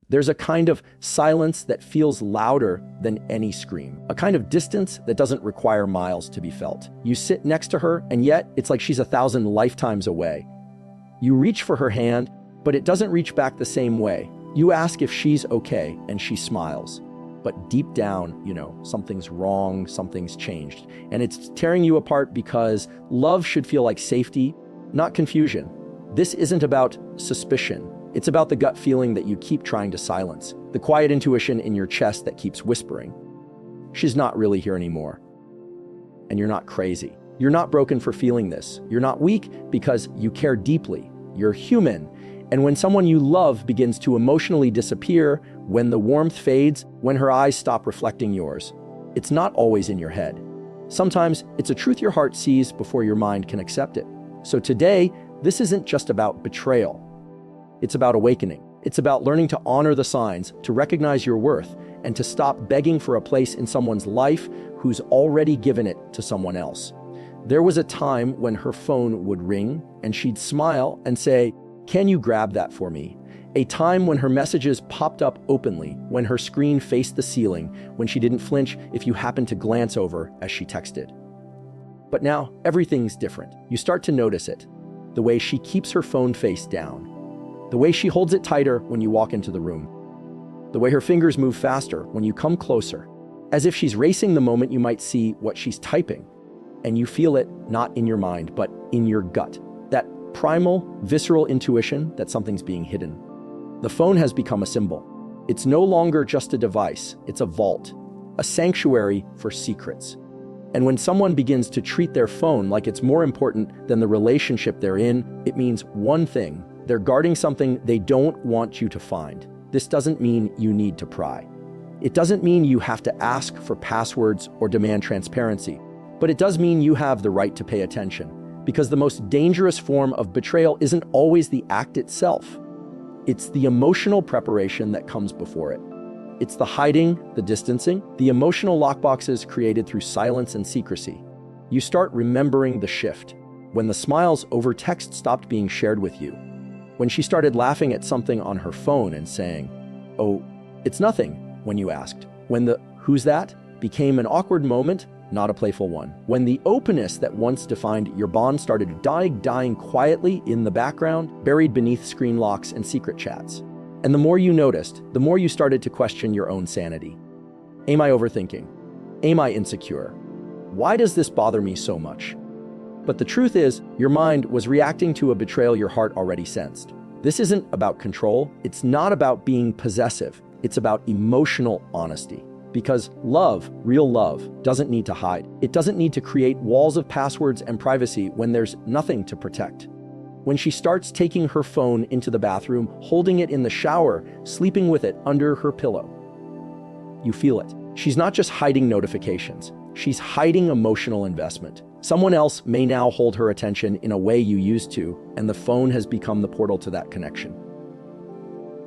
There's a kind of silence that feels louder than any scream, a kind of distance that doesn't require miles to be felt. You sit next to her, and yet it's like she's 1,000 lifetimes away. You reach for her hand, but it doesn't reach back the same way. You ask if she's okay, and she smiles. But deep down, something's wrong, something's changed. And it's tearing you apart because love should feel like safety, not confusion. This isn't about suspicion. It's about the gut feeling that you keep trying to silence, the quiet intuition in your chest that keeps whispering. She's not really here anymore. And you're not crazy. You're not broken for feeling this. You're not weak because you care deeply. You're human. And when someone you love begins to emotionally disappear, when the warmth fades, when her eyes stop reflecting yours, it's not always in your head. Sometimes it's a truth your heart sees before your mind can accept it. So today, this isn't just about betrayal. It's about awakening. It's about learning to honor the signs, to recognize your worth, and to stop begging for a place in someone's life who's already given it to someone else. There was a time when her phone would ring and she'd smile and say, "Can you grab that for me?" A time when her messages popped up openly, when her screen faced the ceiling, when she didn't flinch if you happened to glance over as she texted. But now, everything's different. You start to notice it. The way she keeps her phone face down. The way she holds it tighter when you walk into the room. The way her fingers move faster when you come closer. As if she's racing the moment you might see what she's typing. And you feel it not in your mind, but in your gut. That primal, visceral intuition that something's being hidden. The phone has become a symbol. It's no longer just a device, it's a vault, a sanctuary for secrets. And when someone begins to treat their phone like it's more important than the relationship they're in, it means one thing: they're guarding something they don't want you to find. This doesn't mean you need to pry. It doesn't mean you have to ask for passwords or demand transparency, but it does mean you have the right to pay attention. Because the most dangerous form of betrayal isn't always the act itself. It's the emotional preparation that comes before it. It's the hiding, the distancing, the emotional lockboxes created through silence and secrecy. You start remembering the shift. When the smiles over text stopped being shared with you. When she started laughing at something on her phone and saying, "Oh, it's nothing," when you asked. When the "who's that?" became an awkward moment, not a playful one. When the openness that once defined your bond started dying quietly in the background, buried beneath screen locks and secret chats. And the more you noticed, the more you started to question your own sanity. Am I overthinking? Am I insecure? Why does this bother me so much? But the truth is, your mind was reacting to a betrayal your heart already sensed. This isn't about control. It's not about being possessive. It's about emotional honesty. Because love, real love, doesn't need to hide. It doesn't need to create walls of passwords and privacy when there's nothing to protect. When she starts taking her phone into the bathroom, holding it in the shower, sleeping with it under her pillow, you feel it. She's not just hiding notifications. She's hiding emotional investment. Someone else may now hold her attention in a way you used to, and the phone has become the portal to that connection.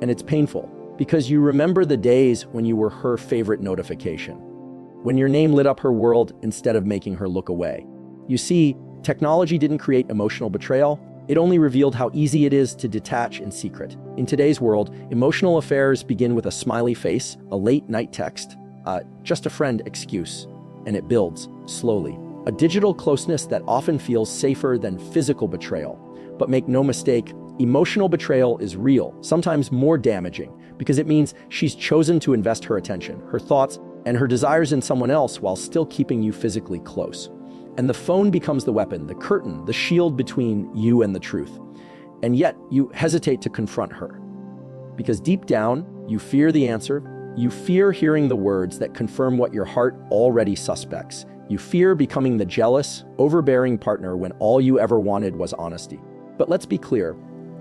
And it's painful. Because you remember the days when you were her favorite notification, when your name lit up her world instead of making her look away. You see, technology didn't create emotional betrayal. It only revealed how easy it is to detach in secret. In today's world, emotional affairs begin with a smiley face, a late night text, just a friend excuse, and it builds slowly. A digital closeness that often feels safer than physical betrayal. But make no mistake, emotional betrayal is real, sometimes more damaging, because it means she's chosen to invest her attention, her thoughts, and her desires in someone else while still keeping you physically close. And the phone becomes the weapon, the curtain, the shield between you and the truth. And yet, you hesitate to confront her. Because deep down, you fear the answer. You fear hearing the words that confirm what your heart already suspects. You fear becoming the jealous, overbearing partner when all you ever wanted was honesty. But let's be clear.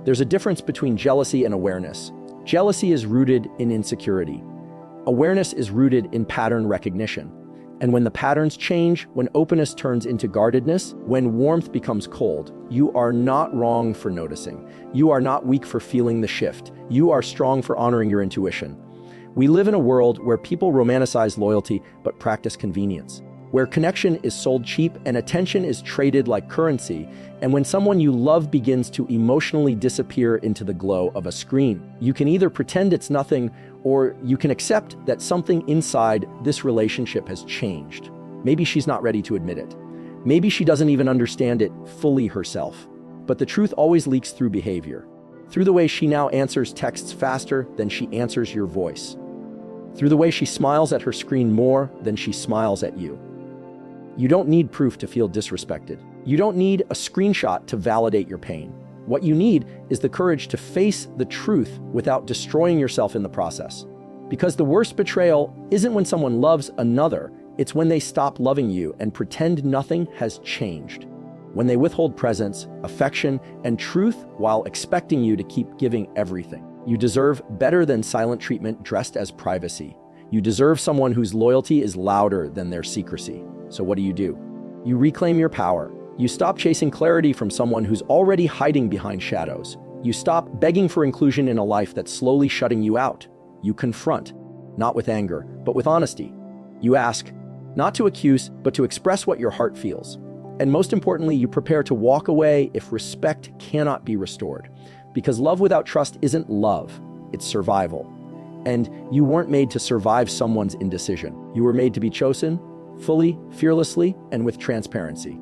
There's a difference between jealousy and awareness. Jealousy is rooted in insecurity. Awareness is rooted in pattern recognition. And when the patterns change, when openness turns into guardedness, when warmth becomes cold, you are not wrong for noticing. You are not weak for feeling the shift. You are strong for honoring your intuition. We live in a world where people romanticize loyalty but practice convenience. where connection is sold cheap and attention is traded like currency, and when someone you love begins to emotionally disappear into the glow of a screen. You can either pretend it's nothing, or you can accept that something inside this relationship has changed. Maybe she's not ready to admit it. Maybe she doesn't even understand it fully herself. But the truth always leaks through behavior. Through the way she now answers texts faster than she answers your voice. Through the way she smiles at her screen more than she smiles at you. You don't need proof to feel disrespected. You don't need a screenshot to validate your pain. What you need is the courage to face the truth without destroying yourself in the process. Because the worst betrayal isn't when someone loves another, it's when they stop loving you and pretend nothing has changed. When they withhold presence, affection, and truth while expecting you to keep giving everything. You deserve better than silent treatment dressed as privacy. You deserve someone whose loyalty is louder than their secrecy. So what do? You reclaim your power. You stop chasing clarity from someone who's already hiding behind shadows. You stop begging for inclusion in a life that's slowly shutting you out. You confront, not with anger, but with honesty. You ask, not to accuse, but to express what your heart feels. And most importantly, you prepare to walk away if respect cannot be restored. Because love without trust isn't love, it's survival. And you weren't made to survive someone's indecision. You were made to be chosen, fully, fearlessly, and with transparency.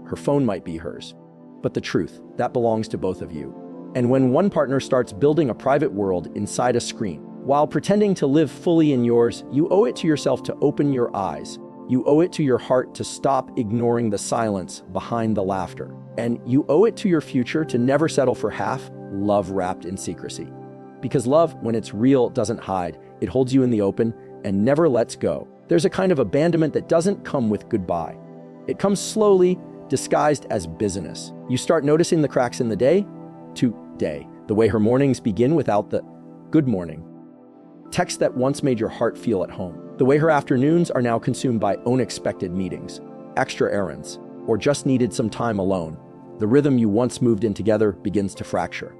Her phone might be hers, but the truth, that belongs to both of you. And when one partner starts building a private world inside a screen, while pretending to live fully in yours, you owe it to yourself to open your eyes. You owe it to your heart to stop ignoring the silence behind the laughter. And you owe it to your future to never settle for half love wrapped in secrecy. Because love, when it's real, doesn't hide. It holds you in the open and never lets go. There's a kind of abandonment that doesn't come with goodbye. It comes slowly, disguised as business. You start noticing the cracks in the day, the way her mornings begin without the good morning. Texts that once made your heart feel at home. The way her afternoons are now consumed by unexpected meetings, extra errands, or just needed some time alone. The rhythm you once moved in together begins to fracture.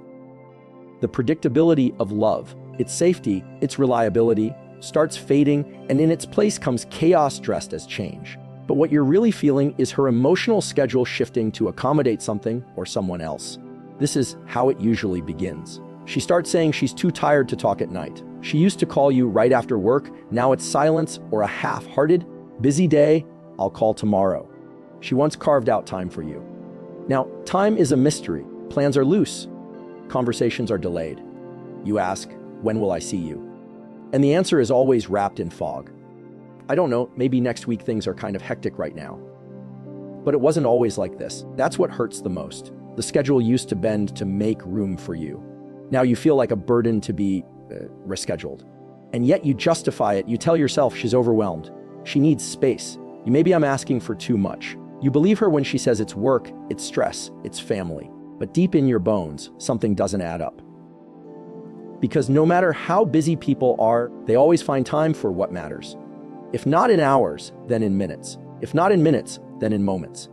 The predictability of love, its safety, its reliability, starts fading, and in its place comes chaos dressed as change. But what you're really feeling is her emotional schedule shifting to accommodate something or someone else. This is how it usually begins. She starts saying she's too tired to talk at night. She used to call you right after work. Now it's silence or a half-hearted, busy day, I'll call tomorrow. She once carved out time for you. Now, time is a mystery. Plans are loose. Conversations are delayed. You ask, when will I see you? And the answer is always wrapped in fog. I don't know, maybe next week things are kind of hectic right now. But it wasn't always like this. That's what hurts the most. The schedule used to bend to make room for you. Now you feel like a burden to be rescheduled. And yet you justify it. You tell yourself she's overwhelmed. She needs space. Maybe I'm asking for too much. You believe her when she says it's work, it's stress, it's family. But deep in your bones, something doesn't add up. Because no matter how busy people are, they always find time for what matters. If not in hours, then in minutes. If not in minutes, then in moments.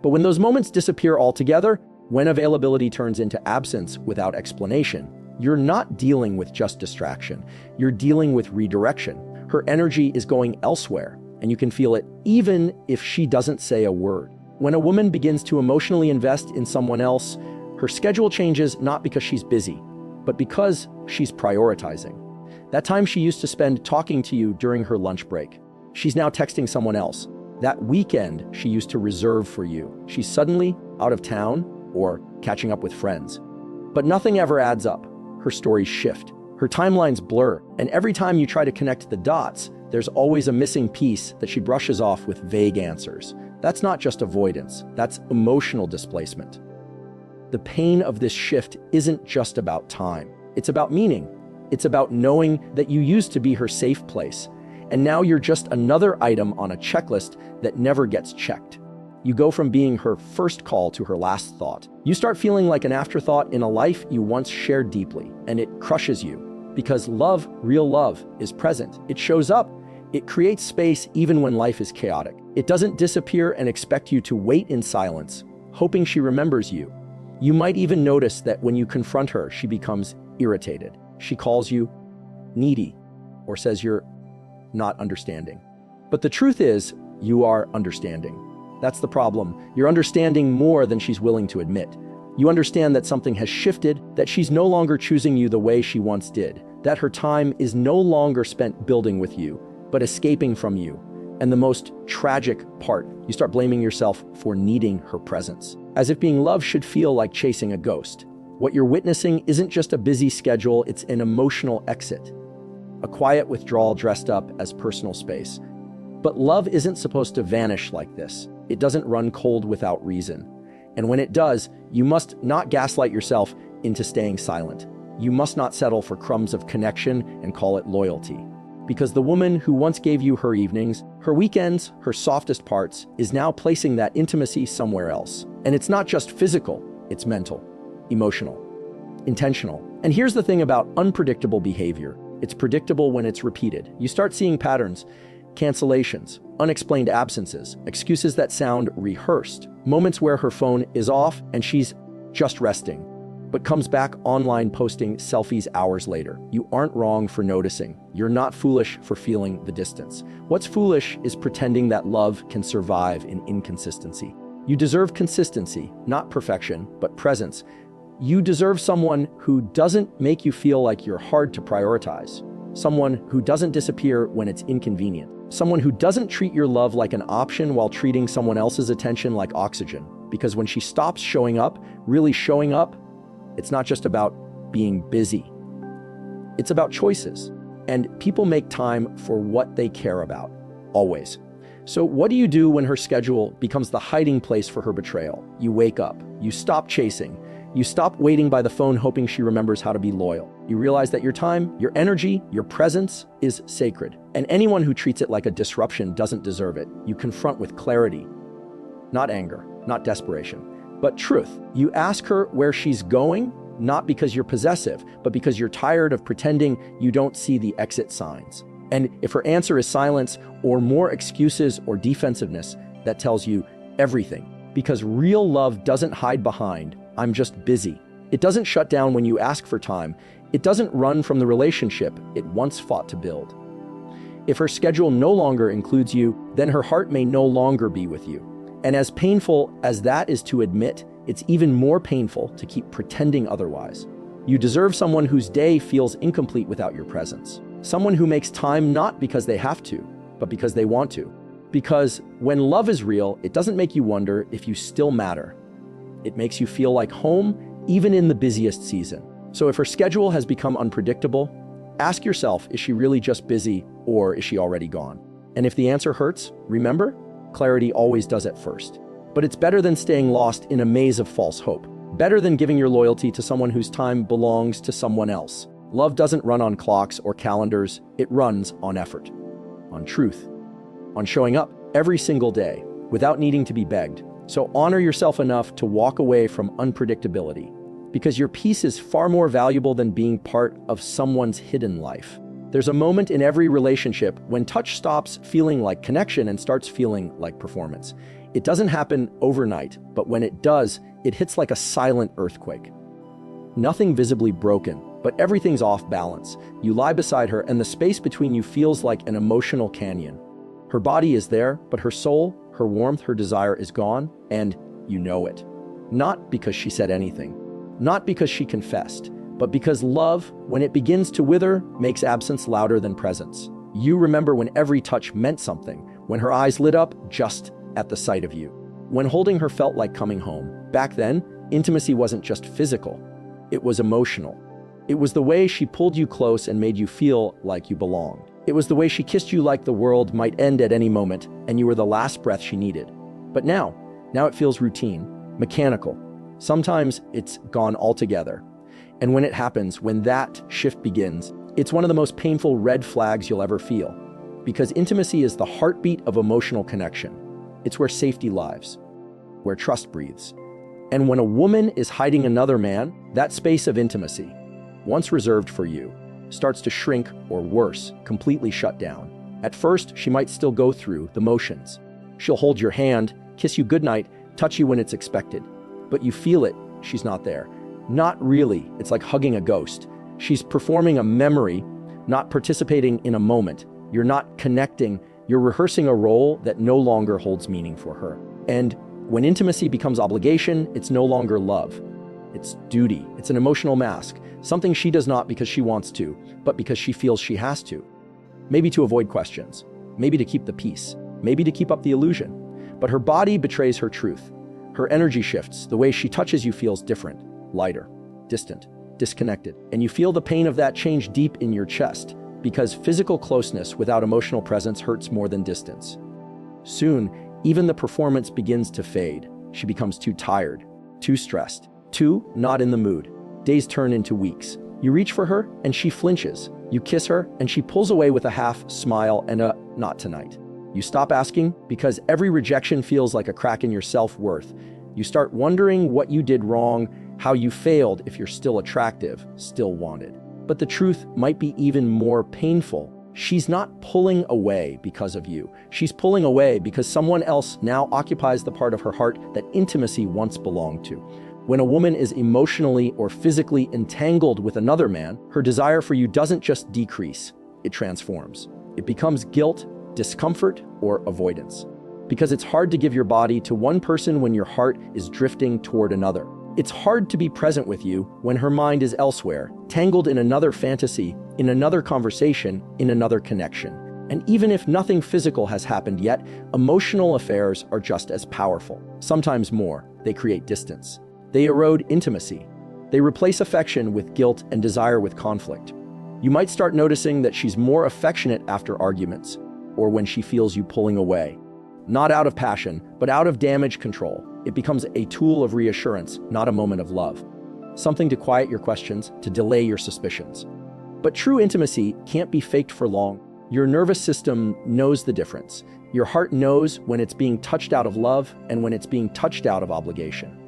But when those moments disappear altogether, when availability turns into absence without explanation, you're not dealing with just distraction. You're dealing with redirection. Her energy is going elsewhere, and you can feel it even if she doesn't say a word. When a woman begins to emotionally invest in someone else, her schedule changes not because she's busy, but because she's prioritizing. That time she used to spend talking to you during her lunch break, she's now texting someone else. That weekend she used to reserve for you, she's suddenly out of town or catching up with friends. But nothing ever adds up. Her stories shift, her timelines blur, and every time you try to connect the dots, there's always a missing piece that she brushes off with vague answers. That's not just avoidance, that's emotional displacement. The pain of this shift isn't just about time. It's about meaning. It's about knowing that you used to be her safe place, and now you're just another item on a checklist that never gets checked. You go from being her first call to her last thought. You start feeling like an afterthought in a life you once shared deeply, and it crushes you. Because love, real love, is present. It shows up. It creates space even when life is chaotic. It doesn't disappear and expect you to wait in silence, hoping she remembers you. You might even notice that when you confront her, she becomes irritated. She calls you needy or says you're not understanding. But the truth is, You are understanding. That's the problem. You're understanding more than she's willing to admit. You understand that something has shifted, that she's no longer choosing you the way she once did, that her time is no longer spent building with you, but escaping from you. And the most tragic part, you start blaming yourself for needing her presence, as if being loved should feel like chasing a ghost. What you're witnessing isn't just a busy schedule, it's an emotional exit, a quiet withdrawal dressed up as personal space. But love isn't supposed to vanish like this. It doesn't run cold without reason. And when it does, you must not gaslight yourself into staying silent. You must not settle for crumbs of connection and call it loyalty. Because the woman who once gave you her evenings, her weekends, her softest parts, is now placing that intimacy somewhere else. And it's not just physical, it's mental, emotional, intentional. And here's the thing about unpredictable behavior. It's predictable when it's repeated. You start seeing patterns, cancellations, unexplained absences, excuses that sound rehearsed, moments where her phone is off and she's just resting, but comes back online posting selfies hours later. You aren't wrong for noticing. You're not foolish for feeling the distance. What's foolish is pretending that love can survive in inconsistency. You deserve consistency, not perfection, but presence. You deserve someone who doesn't make you feel like you're hard to prioritize. Someone who doesn't disappear when it's inconvenient. Someone who doesn't treat your love like an option while treating someone else's attention like oxygen. Because when she stops showing up, really showing up, it's not just about being busy. It's about choices. And people make time for what they care about, always. So what do you do when her schedule becomes the hiding place for her betrayal? You wake up. You stop chasing. You stop waiting by the phone hoping she remembers how to be loyal. You realize that your time, your energy, your presence is sacred. And anyone who treats it like a disruption doesn't deserve it. You confront with clarity, not anger, not desperation, but truth. You ask her where she's going, not because you're possessive, but because you're tired of pretending you don't see the exit signs. And if her answer is silence or more excuses or defensiveness, that tells you everything. Because real love doesn't hide behind, "I'm just busy." It doesn't shut down when you ask for time. It doesn't run from the relationship it once fought to build. If her schedule no longer includes you, then her heart may no longer be with you. And as painful as that is to admit, it's even more painful to keep pretending otherwise. You deserve someone whose day feels incomplete without your presence. Someone who makes time not because they have to, but because they want to. Because when love is real, it doesn't make you wonder if you still matter. It makes you feel like home, even in the busiest season. So if her schedule has become unpredictable, ask yourself, is she really just busy or is she already gone? And if the answer hurts, remember, clarity always does at first. But it's better than staying lost in a maze of false hope. Better than giving your loyalty to someone whose time belongs to someone else. Love doesn't run on clocks or calendars. It runs on effort, on truth, on showing up every single day without needing to be begged. So honor yourself enough to walk away from unpredictability, because your peace is far more valuable than being part of someone's hidden life. There's a moment in every relationship when touch stops feeling like connection and starts feeling like performance. It doesn't happen overnight, but when it does, it hits like a silent earthquake. Nothing visibly broken, but everything's off balance. You lie beside her and the space between you feels like an emotional canyon. Her body is there, but her soul, her warmth, her desire is gone, and you know it. Not because she said anything, not because she confessed, but because love, when it begins to wither, makes absence louder than presence. You remember when every touch meant something, when her eyes lit up just at the sight of you, when holding her felt like coming home. Back then, intimacy wasn't just physical, it was emotional. It was the way she pulled you close and made you feel like you belonged. It was the way she kissed you like the world might end at any moment and you were the last breath she needed. But now it feels routine, mechanical. Sometimes it's gone altogether. And when it happens, when that shift begins, it's one of the most painful red flags you'll ever feel. Because intimacy is the heartbeat of emotional connection. It's where safety lives, where trust breathes. And when a woman is hiding another man, that space of intimacy, once reserved for you, starts to shrink or worse, completely shut down. At first, she might still go through the motions. She'll hold your hand, kiss you goodnight, touch you when it's expected. But you feel it, she's not there. Not really, it's like hugging a ghost. She's performing a memory, not participating in a moment. You're not connecting, You're rehearsing a role that no longer holds meaning for her. And when intimacy becomes obligation, it's no longer love. It's duty. It's an emotional mask, something she does not because she wants to, but because she feels she has to. Maybe to avoid questions, maybe to keep the peace, maybe to keep up the illusion. But her body betrays her truth. Her energy shifts. The way she touches you feels different, lighter, distant, disconnected. And you feel the pain of that change deep in your chest, because physical closeness without emotional presence hurts more than distance. Soon, even the performance begins to fade. She becomes too tired, too stressed, too not in the mood. Days turn into weeks. You reach for her and she flinches. You kiss her and she pulls away with a half smile and a "not tonight." You stop asking because every rejection feels like a crack in your self-worth. You start wondering what you did wrong, how you failed if you're still attractive, still wanted. But the truth might be even more painful. She's not pulling away because of you. She's pulling away because someone else now occupies the part of her heart that intimacy once belonged to. When a woman is emotionally or physically entangled with another man, her desire for you doesn't just decrease, it transforms. It becomes guilt, discomfort, or avoidance. Because it's hard to give your body to one person when your heart is drifting toward another. It's hard to be present with you when her mind is elsewhere, tangled in another fantasy, in another conversation, in another connection. And even if nothing physical has happened yet, emotional affairs are just as powerful. Sometimes more. They create distance. They erode intimacy. They replace affection with guilt and desire with conflict. You might start noticing that she's more affectionate after arguments, or when she feels you pulling away. Not out of passion, but out of damage control. It becomes a tool of reassurance, not a moment of love. Something to quiet your questions, to delay your suspicions. But true intimacy can't be faked for long. Your nervous system knows the difference. Your heart knows when it's being touched out of love and when it's being touched out of obligation.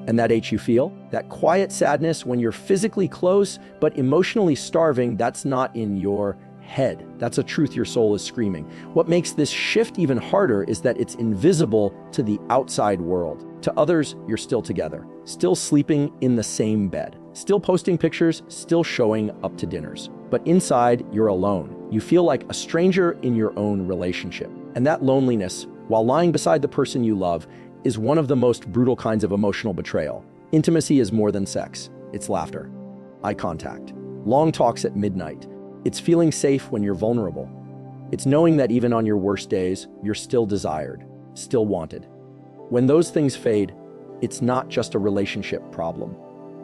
And that ache you feel, that quiet sadness when you're physically close but emotionally starving, that's not in your head. That's a truth your soul is screaming. What makes this shift even harder is that it's invisible to the outside world. To others, you're still together, still sleeping in the same bed, still posting pictures, still showing up to dinners. But inside, you're alone. You feel like a stranger in your own relationship. And that loneliness, while lying beside the person you love, is one of the most brutal kinds of emotional betrayal. Intimacy is more than sex. It's laughter, eye contact, long talks at midnight. It's feeling safe when you're vulnerable. It's knowing that even on your worst days, you're still desired, still wanted. When those things fade, it's not just a relationship problem.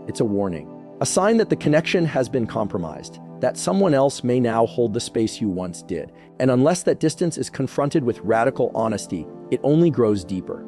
It's a warning, a sign that the connection has been compromised, that someone else may now hold the space you once did. And unless that distance is confronted with radical honesty, it only grows deeper.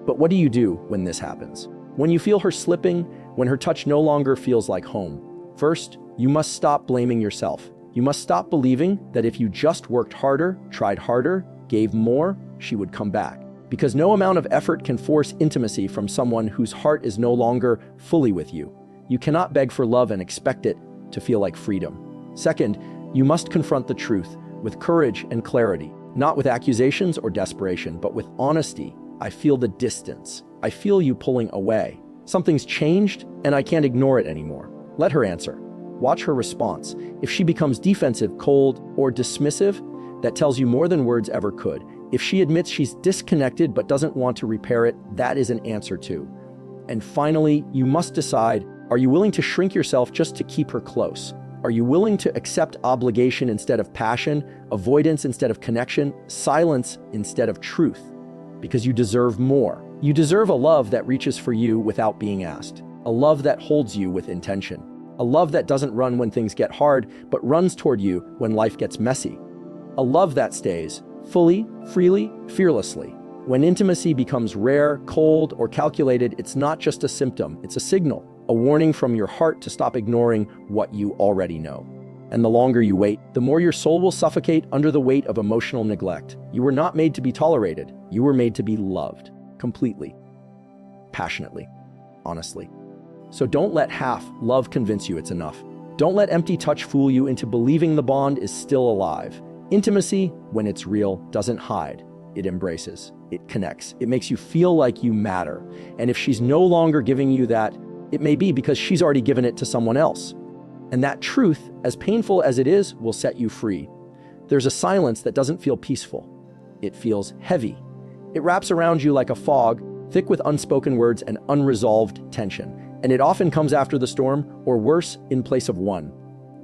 But what do you do when this happens? When you feel her slipping, when her touch no longer feels like home? First, you must stop blaming yourself. You must stop believing that if you just worked harder, tried harder, gave more, she would come back. Because no amount of effort can force intimacy from someone whose heart is no longer fully with you. You cannot beg for love and expect it to feel like freedom. Second, you must confront the truth with courage and clarity, not with accusations or desperation, but with honesty. I feel the distance. I feel you pulling away. Something's changed, and I can't ignore it anymore. Let her answer. Watch her response. If she becomes defensive, cold, or dismissive, that tells you more than words ever could. If she admits she's disconnected but doesn't want to repair it, that is an answer too. And finally, you must decide, are you willing to shrink yourself just to keep her close? Are you willing to accept obligation instead of passion, avoidance instead of connection, silence instead of truth? Because you deserve more. You deserve a love that reaches for you without being asked. A love that holds you with intention. A love that doesn't run when things get hard, but runs toward you when life gets messy. A love that stays fully, freely, fearlessly. When intimacy becomes rare, cold, or calculated, it's not just a symptom, it's a signal, a warning from your heart to stop ignoring what you already know. And the longer you wait, the more your soul will suffocate under the weight of emotional neglect. You were not made to be tolerated. You were made to be loved, completely, passionately, honestly. So don't let half love convince you it's enough. Don't let empty touch fool you into believing the bond is still alive. Intimacy, when it's real, doesn't hide. It embraces. It connects. It makes you feel like you matter. And if she's no longer giving you that, it may be because she's already given it to someone else. And that truth, as painful as it is, will set you free. There's a silence that doesn't feel peaceful. It feels heavy. It wraps around you like a fog, thick with unspoken words and unresolved tension. And it often comes after the storm, or worse, in place of one.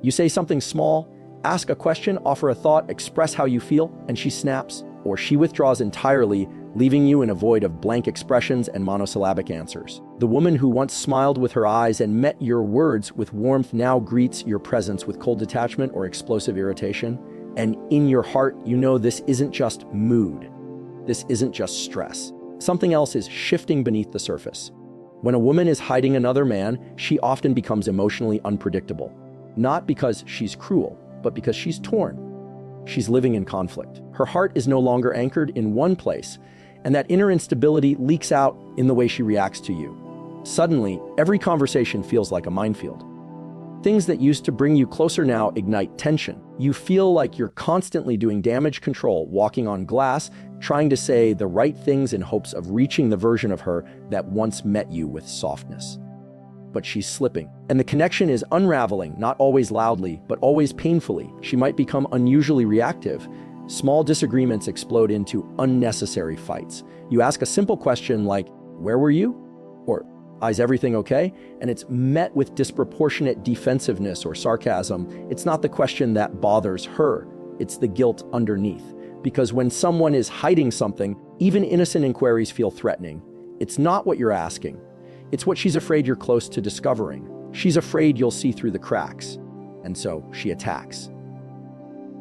You say something small, ask a question, offer a thought, express how you feel, and she snaps, or she withdraws entirely, leaving you in a void of blank expressions and monosyllabic answers. The woman who once smiled with her eyes and met your words with warmth now greets your presence with cold detachment or explosive irritation. And in your heart, you know this isn't just mood. This isn't just stress. Something else is shifting beneath the surface. When a woman is hiding another man, she often becomes emotionally unpredictable. Not because she's cruel, but because she's torn. She's living in conflict. Her heart is no longer anchored in one place, and that inner instability leaks out in the way she reacts to you. Suddenly, every conversation feels like a minefield. Things that used to bring you closer now ignite tension. You feel like you're constantly doing damage control, walking on glass, trying to say the right things in hopes of reaching the version of her that once met you with softness. But she's slipping, and the connection is unraveling, not always loudly, but always painfully. She might become unusually reactive. Small disagreements explode into unnecessary fights. You ask a simple question like, "Where were you?" Or, "Is everything okay?" And it's met with disproportionate defensiveness or sarcasm. It's not the question that bothers her, it's the guilt underneath. Because when someone is hiding something, even innocent inquiries feel threatening. It's not what you're asking. It's what she's afraid you're close to discovering. She's afraid you'll see through the cracks. And so she attacks.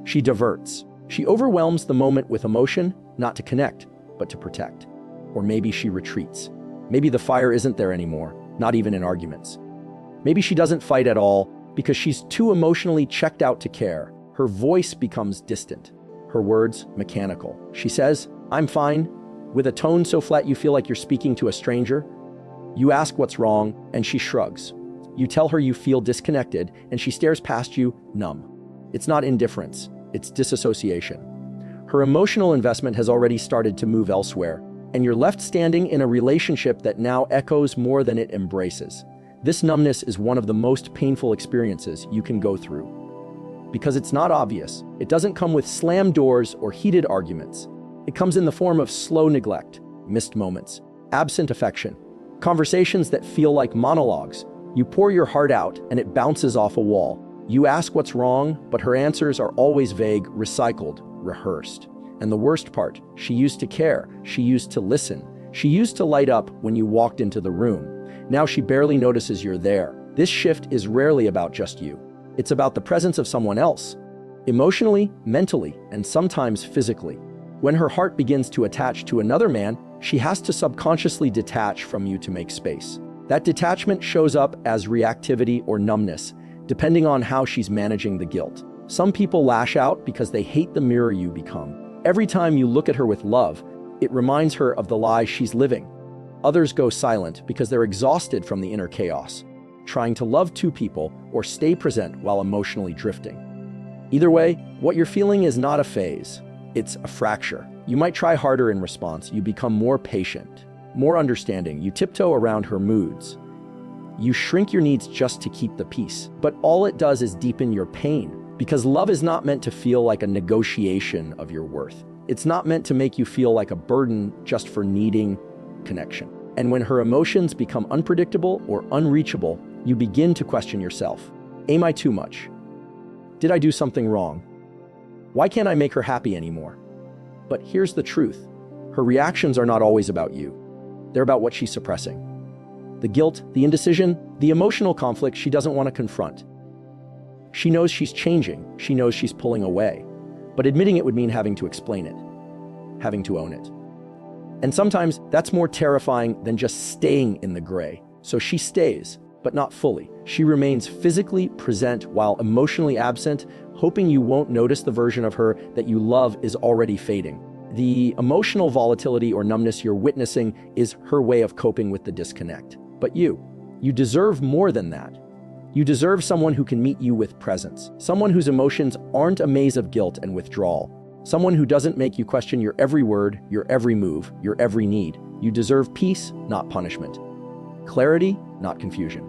She diverts. She overwhelms the moment with emotion, not to connect, but to protect. Or maybe she retreats. Maybe the fire isn't there anymore, not even in arguments. Maybe she doesn't fight at all because she's too emotionally checked out to care. Her voice becomes distant, her words mechanical. She says, "I'm fine," with a tone so flat you feel like you're speaking to a stranger. You ask what's wrong, and she shrugs. You tell her you feel disconnected, and she stares past you, numb. It's not indifference, it's disassociation. Her emotional investment has already started to move elsewhere, and you're left standing in a relationship that now echoes more than it embraces. This numbness is one of the most painful experiences you can go through. Because it's not obvious. It doesn't come with slammed doors or heated arguments. It comes in the form of slow neglect, missed moments, absent affection, conversations that feel like monologues. You pour your heart out and it bounces off a wall. You ask what's wrong, but her answers are always vague, recycled, rehearsed. And the worst part, she used to care, she used to listen, she used to light up when you walked into the room. Now she barely notices you're there. This shift is rarely about just you. It's about the presence of someone else, emotionally, mentally, and sometimes physically. When her heart begins to attach to another man, she has to subconsciously detach from you to make space. That detachment shows up as reactivity or numbness, depending on how she's managing the guilt. Some people lash out because they hate the mirror you become. Every time you look at her with love, it reminds her of the lie she's living. Others go silent because they're exhausted from the inner chaos, trying to love two people or stay present while emotionally drifting. Either way, what you're feeling is not a phase, it's a fracture. You might try harder in response, you become more patient, more understanding, you tiptoe around her moods. You shrink your needs just to keep the peace, but all it does is deepen your pain. Because love is not meant to feel like a negotiation of your worth. It's not meant to make you feel like a burden just for needing connection. And when her emotions become unpredictable or unreachable, you begin to question yourself. Am I too much? Did I do something wrong? Why can't I make her happy anymore? But here's the truth. Her reactions are not always about you. They're about what she's suppressing. The guilt, the indecision, the emotional conflict she doesn't want to confront. She knows she's changing, she knows she's pulling away, but admitting it would mean having to explain it, having to own it. And sometimes that's more terrifying than just staying in the gray. So she stays, but not fully. She remains physically present while emotionally absent, hoping you won't notice the version of her that you love is already fading. The emotional volatility or numbness you're witnessing is her way of coping with the disconnect. But you deserve more than that. You deserve someone who can meet you with presence, someone whose emotions aren't a maze of guilt and withdrawal, someone who doesn't make you question your every word, your every move, your every need. You deserve peace, not punishment. Clarity, not confusion.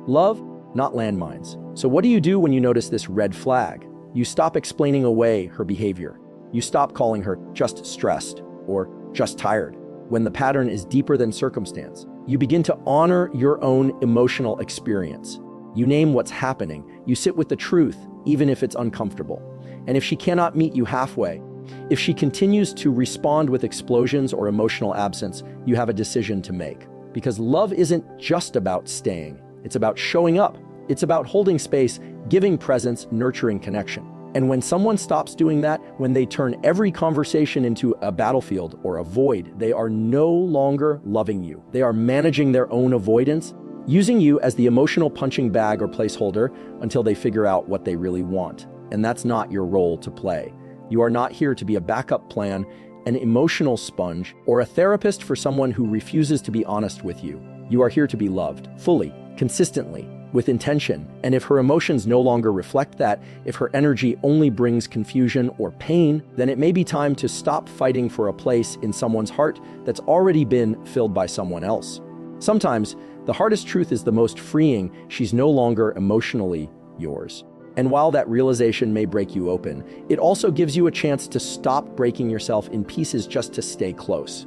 Love, not landmines. So what do you do when you notice this red flag? You stop explaining away her behavior. You stop calling her just stressed or just tired when the pattern is deeper than circumstance. You begin to honor your own emotional experience. You name what's happening. You sit with the truth, even if it's uncomfortable. And if she cannot meet you halfway, if she continues to respond with explosions or emotional absence, you have a decision to make. Because love isn't just about staying. It's about showing up. It's about holding space, giving presence, nurturing connection. And when someone stops doing that, when they turn every conversation into a battlefield or a void, they are no longer loving you. They are managing their own avoidance, using you as the emotional punching bag or placeholder until they figure out what they really want. And that's not your role to play. You are not here to be a backup plan, an emotional sponge, or a therapist for someone who refuses to be honest with you. You are here to be loved, fully, consistently, with intention. And if her emotions no longer reflect that, if her energy only brings confusion or pain, then it may be time to stop fighting for a place in someone's heart that's already been filled by someone else. Sometimes, the hardest truth is the most freeing. She's no longer emotionally yours. And while that realization may break you open, it also gives you a chance to stop breaking yourself in pieces just to stay close.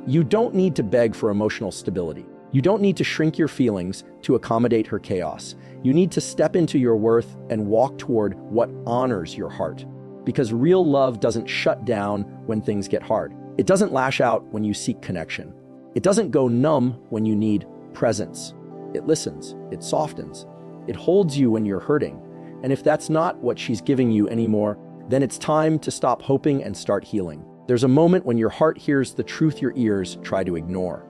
You don't need to beg for emotional stability. You don't need to shrink your feelings to accommodate her chaos. You need to step into your worth and walk toward what honors your heart. Because real love doesn't shut down when things get hard. It doesn't lash out when you seek connection. It doesn't go numb when you need presence. It listens, it softens, it holds you when you're hurting. And if that's not what she's giving you anymore, then it's time to stop hoping and start healing. There's a moment when your heart hears the truth your ears try to ignore.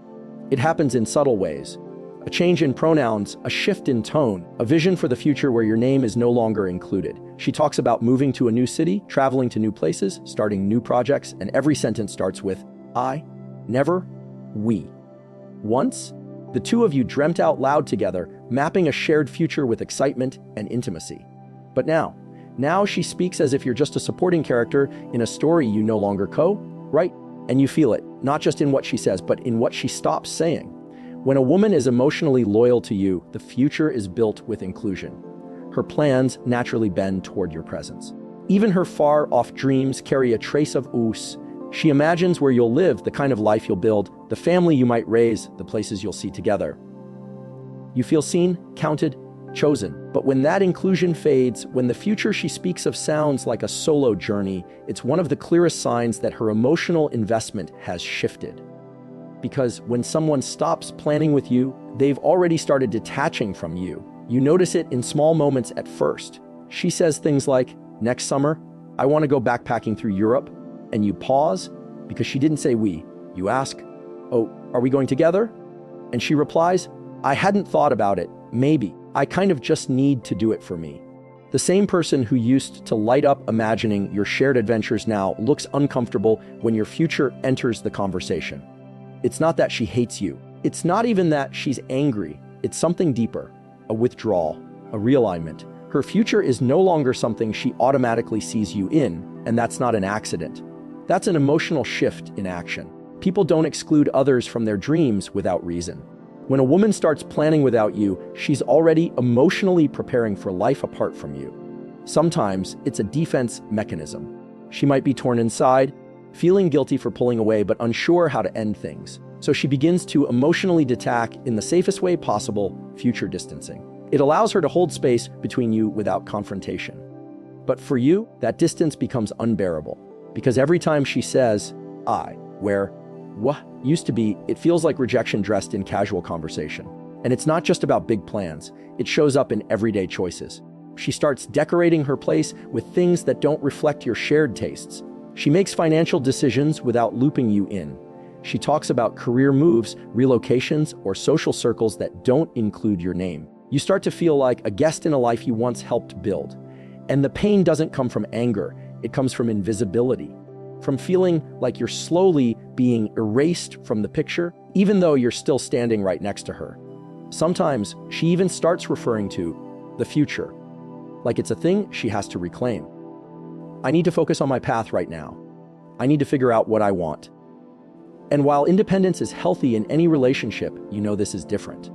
It happens in subtle ways. A change in pronouns, a shift in tone, a vision for the future where your name is no longer included. She talks about moving to a new city, traveling to new places, starting new projects, and every sentence starts with I, never, we. Once, the two of you dreamt out loud together, mapping a shared future with excitement and intimacy. But now she speaks as if you're just a supporting character in a story you no longer co-write. And you feel it, not just in what she says, but in what she stops saying. When a woman is emotionally loyal to you, the future is built with inclusion. Her plans naturally bend toward your presence. Even her far-off dreams carry a trace of us. She imagines where you'll live, the kind of life you'll build, the family you might raise, the places you'll see together. You feel seen, counted, chosen. But when that inclusion fades, when the future she speaks of sounds like a solo journey, it's one of the clearest signs that her emotional investment has shifted. Because when someone stops planning with you, they've already started detaching from you. You notice it in small moments at first. She says things like, next summer, I want to go backpacking through Europe. And you pause because she didn't say we. You ask, oh, are we going together? And she replies, I hadn't thought about it, maybe. I kind of just need to do it for me. The same person who used to light up imagining your shared adventures now looks uncomfortable when your future enters the conversation. It's not that she hates you. It's not even that she's angry. It's something deeper, a withdrawal, a realignment. Her future is no longer something she automatically sees you in, and that's not an accident. That's an emotional shift in action. People don't exclude others from their dreams without reason. When a woman starts planning without you, she's already emotionally preparing for life apart from you. Sometimes it's a defense mechanism. She might be torn inside, feeling guilty for pulling away but unsure how to end things. So she begins to emotionally detach in the safest way possible, future distancing. It allows her to hold space between you without confrontation. But for you, that distance becomes unbearable. Because every time she says, I, where what used to be, it feels like rejection dressed in casual conversation. And it's not just about big plans. It shows up in everyday choices. She starts decorating her place with things that don't reflect your shared tastes. She makes financial decisions without looping you in. She talks about career moves, relocations, or social circles that don't include your name. You start to feel like a guest in a life you once helped build. And the pain doesn't come from anger. It comes from invisibility. From feeling like you're slowly being erased from the picture, even though you're still standing right next to her. Sometimes she even starts referring to the future, like it's a thing she has to reclaim. I need to focus on my path right now. I need to figure out what I want. And while independence is healthy in any relationship, you know this is different.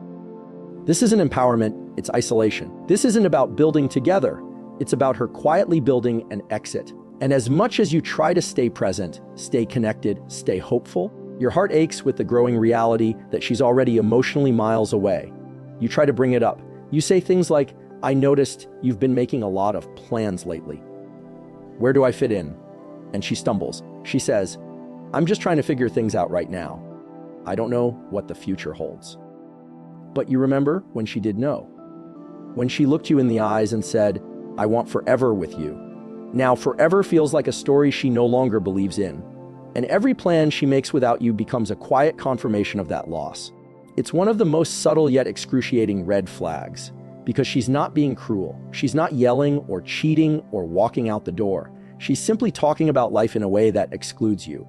This isn't empowerment, it's isolation. This isn't about building together. It's about her quietly building an exit. And as much as you try to stay present, stay connected, stay hopeful, your heart aches with the growing reality that she's already emotionally miles away. You try to bring it up. You say things like, "I noticed you've been making a lot of plans lately. Where do I fit in?" And she stumbles. She says, "I'm just trying to figure things out right now. I don't know what the future holds." But you remember when she did know. When she looked you in the eyes and said, "I want forever with you." Now forever feels like a story she no longer believes in. And every plan she makes without you becomes a quiet confirmation of that loss. It's one of the most subtle yet excruciating red flags, because she's not being cruel. She's not yelling or cheating or walking out the door. She's simply talking about life in a way that excludes you.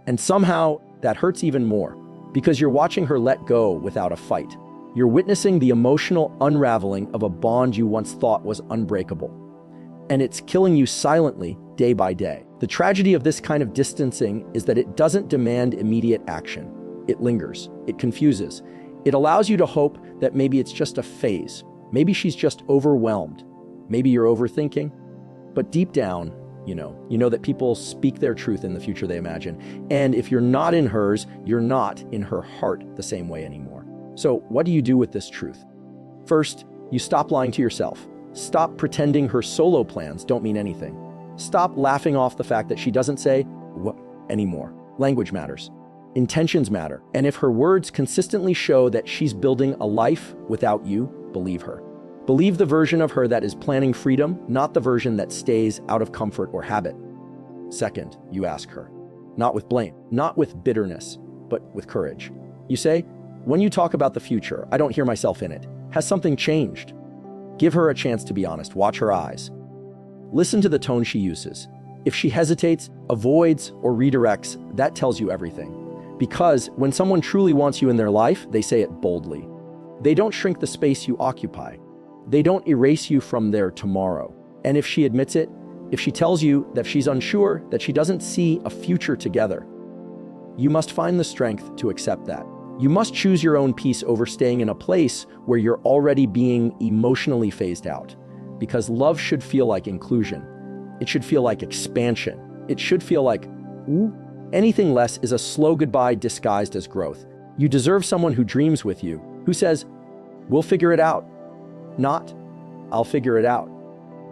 And somehow that hurts even more, because you're watching her let go without a fight. You're witnessing the emotional unraveling of a bond you once thought was unbreakable. And it's killing you silently, day by day. The tragedy of this kind of distancing is that it doesn't demand immediate action. It lingers. It confuses. It allows you to hope that maybe it's just a phase. Maybe she's just overwhelmed. Maybe you're overthinking. But deep down, you know that people speak their truth in the future they imagine. And if you're not in hers, you're not in her heart the same way anymore. So what do you do with this truth? First, you stop lying to yourself. Stop pretending her solo plans don't mean anything. Stop laughing off the fact that she doesn't say what anymore. Language matters. Intentions matter. And if her words consistently show that she's building a life without you, believe her. Believe the version of her that is planning freedom, not the version that stays out of comfort or habit. Second, you ask her, not with blame, not with bitterness, but with courage. You say, "When you talk about the future, I don't hear myself in it. Has something changed?" Give her a chance to be honest. Watch her eyes. Listen to the tone she uses. If she hesitates, avoids, or redirects, that tells you everything. Because when someone truly wants you in their life, they say it boldly. They don't shrink the space you occupy. They don't erase you from their tomorrow. And if she admits it, if she tells you that she's unsure, that she doesn't see a future together, you must find the strength to accept that. You must choose your own peace over staying in a place where you're already being emotionally phased out. Because love should feel like inclusion. It should feel like expansion. It should feel like, ooh. Anything less is a slow goodbye disguised as growth. You deserve someone who dreams with you, who says, "We'll figure it out." Not, "I'll figure it out."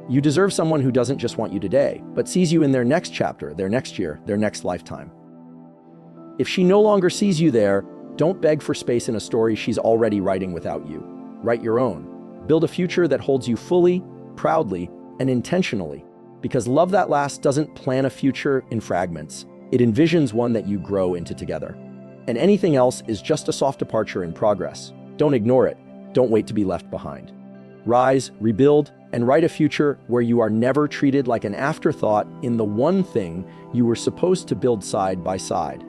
You deserve someone who doesn't just want you today, but sees you in their next chapter, their next year, their next lifetime. If she no longer sees you there, don't beg for space in a story she's already writing without you. Write your own. Build a future that holds you fully, proudly, and intentionally. Because love that lasts doesn't plan a future in fragments. It envisions one that you grow into together. And anything else is just a soft departure in progress. Don't ignore it. Don't wait to be left behind. Rise, rebuild, and write a future where you are never treated like an afterthought in the one thing you were supposed to build side by side.